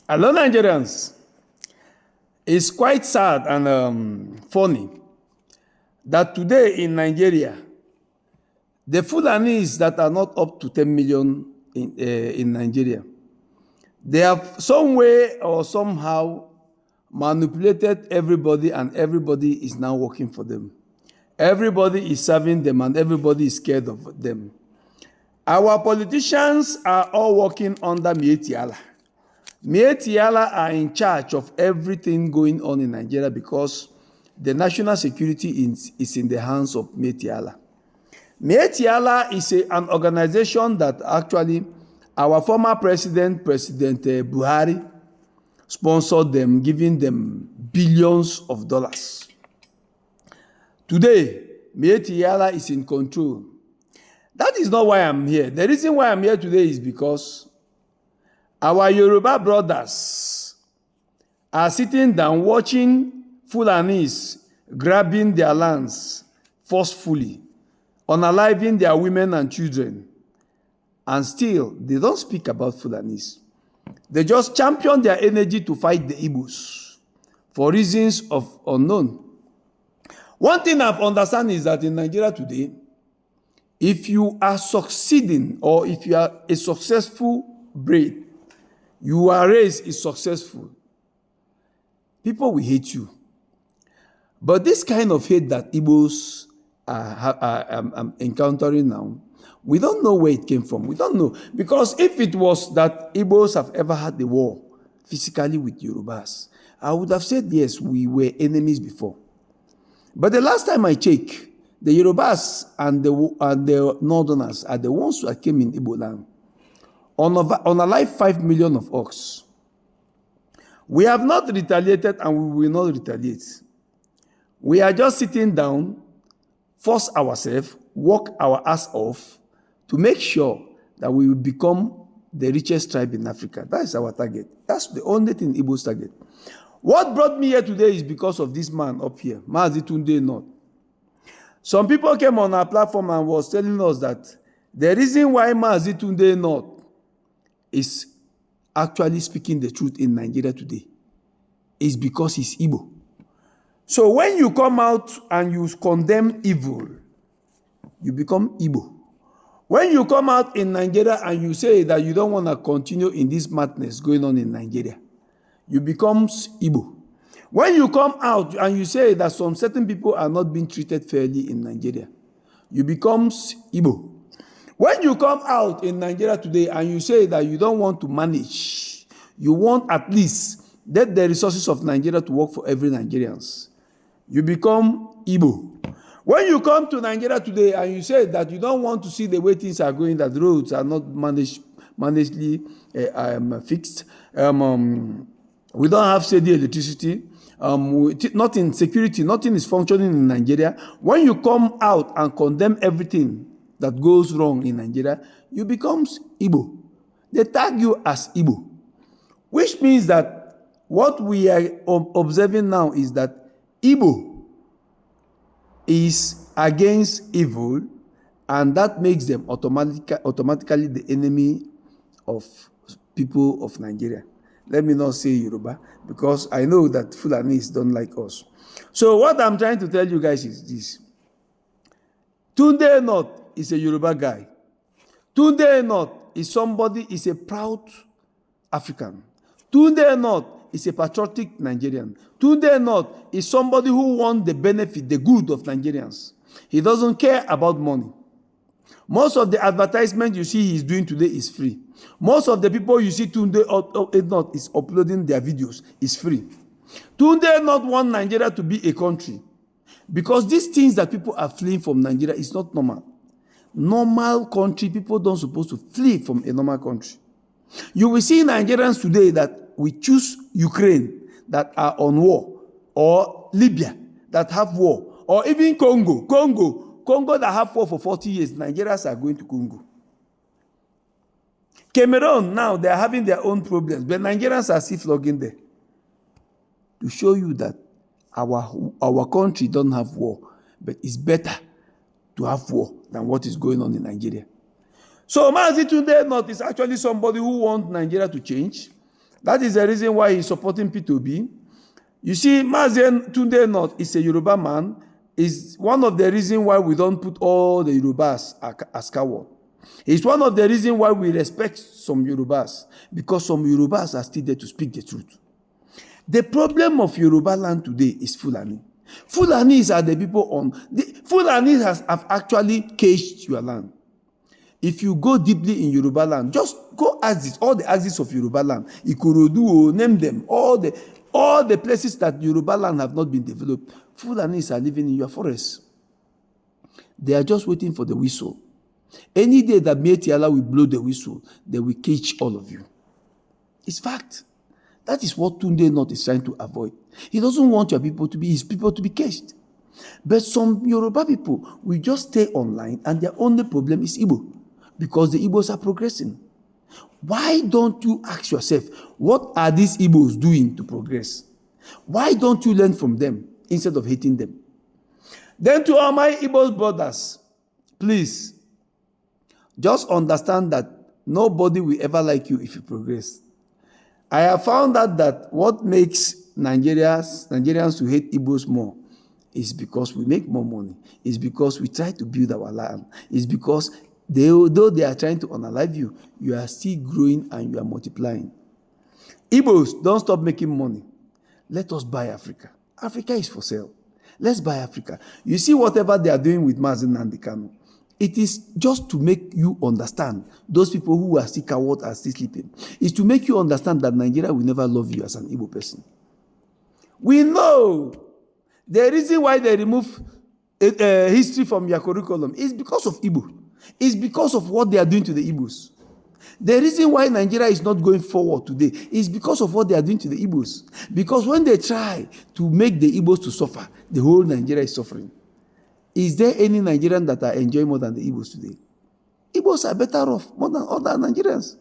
Hello, Nigerians. It's quite sad and funny that today in Nigeria, the Fulanis that are not up to 10 million in Nigeria, they have some way or somehow manipulated everybody, and everybody is now working for them. Everybody is serving them, and everybody is scared of them. Our politicians are all working under Mietiala. Mietiala are in charge of everything going on in Nigeria because the national security is in the hands of Mietiala. Mietiala is an organization that actually our former president, President Buhari, sponsored them, giving them billions of dollars. Today, Mietiala is in control. That is not why I'm here. The reason why I'm here today is because our Yoruba brothers are sitting down watching Fulanis grabbing their lands forcefully, unaliving their women and children, and still they don't speak about Fulanis. They just champion their energy to fight the Igbos for reasons of unknown. One thing I've understand is that in Nigeria today, if you are succeeding or if you are a successful breed, your race is successful, people will hate you. But this kind of hate that Igbos are encountering now, we don't know where it came from. We don't know. Because if it was that Igbos have ever had the war physically with Yorubas, I would have said, yes, we were enemies before. But the last time I checked, the Yorubas and the Northerners are the ones that came in Igbo land. On a live 5 million of ox. We have not retaliated and we will not retaliate. We are just sitting down, force ourselves, work our ass off to make sure that we will become the richest tribe in Africa. That is our target. That's the only thing Igbo's target. What brought me here today is because of this man up here, Mazi Tunde Ednut. Some people came on our platform and was telling us that the reason why Mazi Tunde Ednut is actually speaking the truth in Nigeria today is because he's Igbo. So when you come out and you condemn evil, you become Igbo. When you come out in Nigeria and you say that you don't want to continue in this madness going on in Nigeria, you become Igbo. When you come out and you say that some certain people are not being treated fairly in Nigeria, you become Igbo. When you come out in Nigeria today and you say that you don't want to manage, you want at least let the resources of Nigeria to work for every Nigerians, you become Igbo. When you come to Nigeria today and you say that you don't want to see the way things are going, that roads are not managedly fixed, we don't have steady electricity, nothing security, nothing is functioning in Nigeria. When you come out and condemn everything that goes wrong in Nigeria, you become Igbo. They tag you as Igbo, which means that what we are observing now is that Igbo is against evil, and that makes them automatically the enemy of people of Nigeria. Let me not say Yoruba, because I know that Fulanis don't like us. So what I'm trying to tell you guys is this. Tunde Ednut is a Yoruba guy. Tunde Ednut is a proud African. Tunde Ednut is a patriotic Nigerian. Tunde Ednut is somebody who wants the benefit, the good of Nigerians. He doesn't care about money. Most of the advertisement you see he's doing today is free. Most of the people you see Tunde Ednut is uploading their videos is free. Tunde Ednut wants Nigeria to be a country, because these things that people are fleeing from Nigeria is not normal. Normal country, people don't supposed to flee from a normal country. You will see Nigerians today that we choose Ukraine that are on war, or Libya that have war, or even Congo that have war for 40 years. Nigerians are going to Congo. Cameroon now, they are having their own problems, but Nigerians are still flogging there. To show you that our country don't have war, but it's better to have war than what is going on in Nigeria. So Mazi Tunde Ednut is actually somebody who wants Nigeria to change. That is the reason why he's supporting P2B. You see, Mazen Tunde Ednut is a Yoruba man, is one of the reasons why we don't put all the Yorubas as coward. It's one of the reasons why we respect some Yorubas, because some Yorubas are still there to speak the truth. The problem of Yoruba land today is Fulani. Fulanis are the people Fulanis have actually caged your land. If you go deeply in Yoruba land, just go ask all the axes of Yoruba land. Ikorodu, name them, all the places that Yoruba land have not been developed. Fulanis are living in your forest. They are just waiting for the whistle. Any day that Mietiala will blow the whistle, they will cage all of you. It's fact. That is what Tunde Ednut is trying to avoid. He doesn't want his people to be caged. But some Yoruba people will just stay online and their only problem is Igbo, because the Igbos are progressing. Why don't you ask yourself, what are these Igbos doing to progress? Why don't you learn from them instead of hating them? Then to all my Igbo brothers, please, just understand that nobody will ever like you if you progress. I have found out that what makes Nigerians to hate Igbos more is because we make more money. It's because we try to build our land. It's because though they are trying to unalive you, you are still growing and you are multiplying. Igbos, don't stop making money. Let us buy Africa. Africa is for sale. Let's buy Africa. You see whatever they are doing with Mazen Nnamdi Kanu, it is just to make you understand, those people who are still coward are still sleeping, is to make you understand that Nigeria will never love you as an Igbo person. We know the reason why they remove history from your curriculum is because of Igbo. It's because of what they are doing to the Igbos. The reason why Nigeria is not going forward today is because of what they are doing to the Igbos. Because when they try to make the Igbos to suffer, the whole Nigeria is suffering. Is there any Nigerian that are enjoying more than the Igbos today? Igbos are better off more than other Nigerians.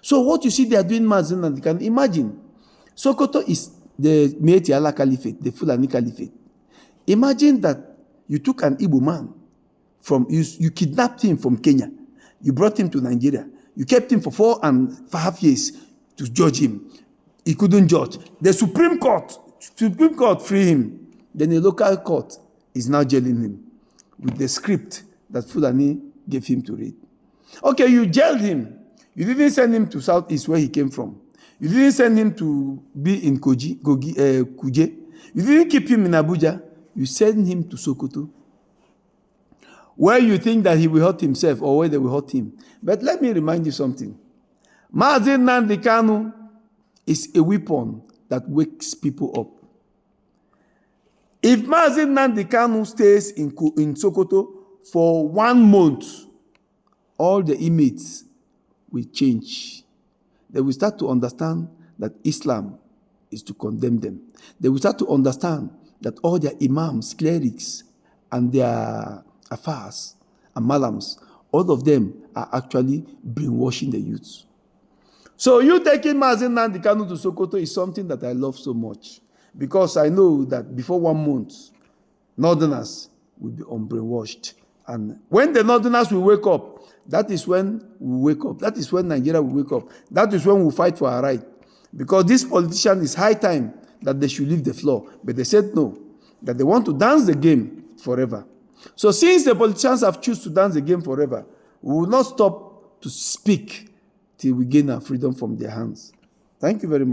So what you see they are doing, Mazen Nnamdi Kanu, imagine, Sokoto is the Mietiala Caliphate, the Fulani Caliphate. Imagine that you took an Igbo man, you kidnapped him from Kenya, you brought him to Nigeria, you kept him for 4.5 years to judge him. He couldn't judge. The Supreme Court freed him. Then the local court is now jailing him with the script that Fulani gave him to read. Okay, you jailed him. You didn't send him to Southeast where he came from. You didn't send him to be in Kuje. You didn't keep him in Abuja. You sent him to Sokoto, where you think that he will hurt himself or where they will hurt him. But let me remind you something. Mazen Nnamdi Kanu is a weapon that wakes people up. If Mazen Nnamdi Kanu stays in Sokoto for 1 month, all the inmates will change. They will start to understand that Islam is to condemn them. They will start to understand that all their imams, clerics, and their affairs and malams, all of them are actually brainwashing the youth. So you taking Mazen Nnamdi Kanu to Sokoto is something that I love so much, because I know that before 1 month, Northerners will be unbrainwashed. And when the Northerners will wake up, that is when we wake up. That is when Nigeria will wake up. That is when we fight for our right. Because this politician is high time that they should leave the floor. But they said no, that they want to dance the game forever. So since the politicians have chosen to dance the game forever, we will not stop to speak till we gain our freedom from their hands. Thank you very much.